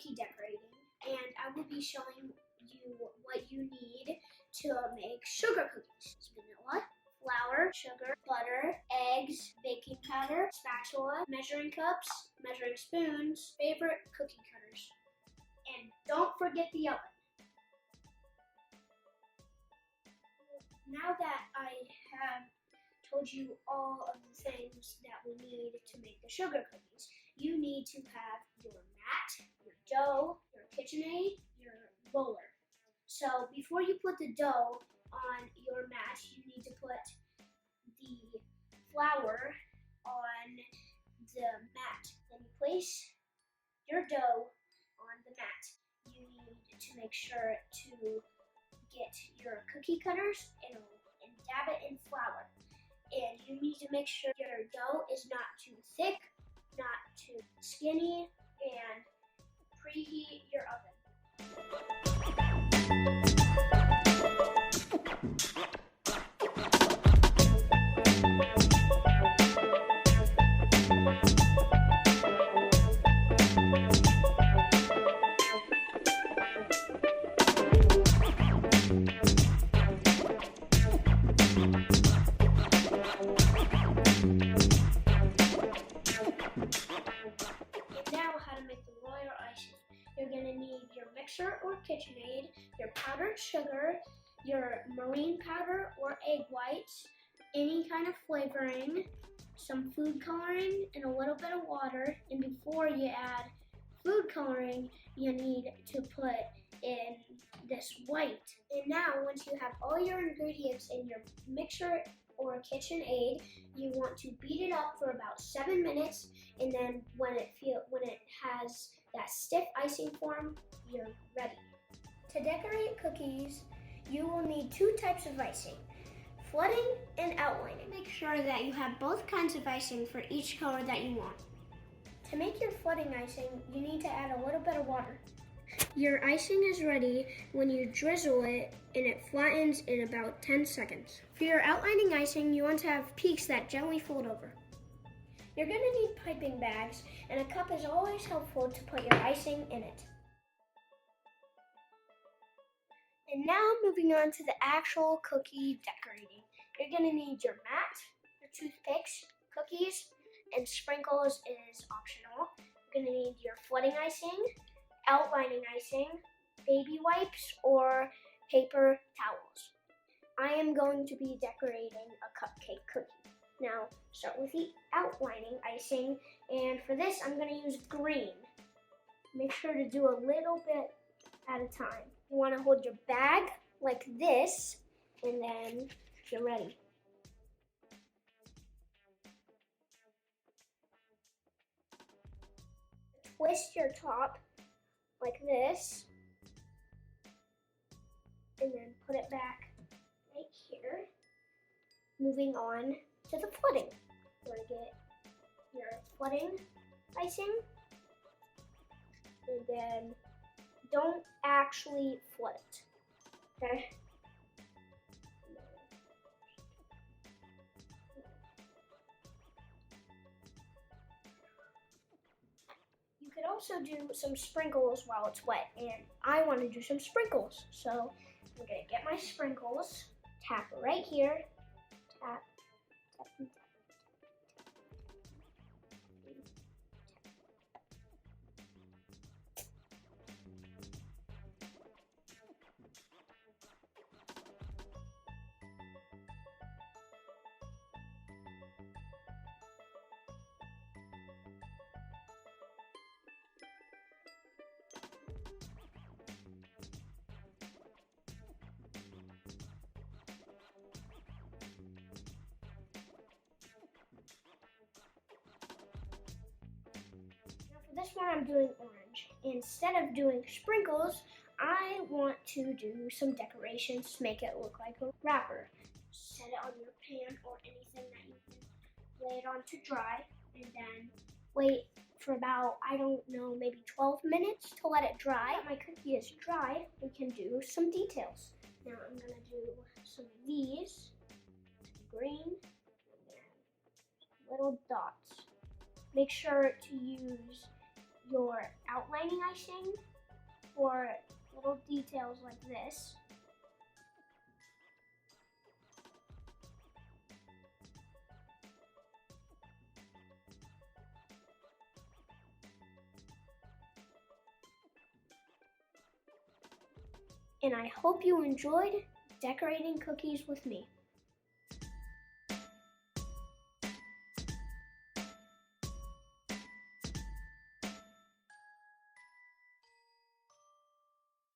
cookie decorating, and I will be showing you what you need to make sugar cookies. It's vanilla, flour, sugar, butter, eggs, baking powder, spatula, measuring cups, measuring spoons, favorite cookie cutters. And don't forget the oven. Now that I have told you all of the things that we need to make the sugar cookies, you need to have your mat, your dough, your KitchenAid, your roller. So before you put the dough on your mat, you need to put the flour on the mat. Then you place your dough on the mat. You need to make sure to get your cookie cutters and dab it in flour. And you need to make sure your dough is not too thick, not too skinny, and preheat your oven. You're going to need your mixer or KitchenAid, your powdered sugar, your marine powder or egg whites, any kind of flavoring, some food coloring, and a little bit of water. And before you add food coloring, you need to put in this white. And now, once you have all your ingredients in your mixer or KitchenAid, you want to beat it up for about 7 minutes, and then when it has that stiff icing form, you're ready. To decorate cookies, you will need 2 types of icing, flooding and outlining. Make sure that you have both kinds of icing for each color that you want. To make your flooding icing, you need to add a little bit of water. Your icing is ready when you drizzle it and it flattens in about 10 seconds. For your outlining icing, you want to have peaks that gently fold over. You're going to need piping bags, and a cup is always helpful to put your icing in it. And now moving on to the actual cookie decorating. You're going to need your mat, your toothpicks, cookies, and sprinkles is optional. You're going to need your flooding icing, outlining icing, baby wipes, or paper towels. I am going to be decorating a cupcake cookie. Now, start with the outlining icing, and for this, I'm going to use green. Make sure to do a little bit at a time. You want to hold your bag like this, and then you're ready. Twist your top like this, and then put it back right here. Moving on to the flooding. You're going to get your flooding icing, and then don't actually flood it, okay? You could also do some sprinkles while it's wet, and I want to do some sprinkles. So I'm going to get my sprinkles, tap right here, tap, tap, tap. This one I'm doing orange. Instead of doing sprinkles, I want to do some decorations to make it look like a wrapper. Set it on your pan or anything that you can lay it on to dry, and then wait for about, I don't know, maybe 12 minutes to let it dry. Now my cookie is dry, we can do some details. Now I'm going to do some of these, green, and little dots. Make sure to use your outlining icing for little details like this. And I hope you enjoyed decorating cookies with me.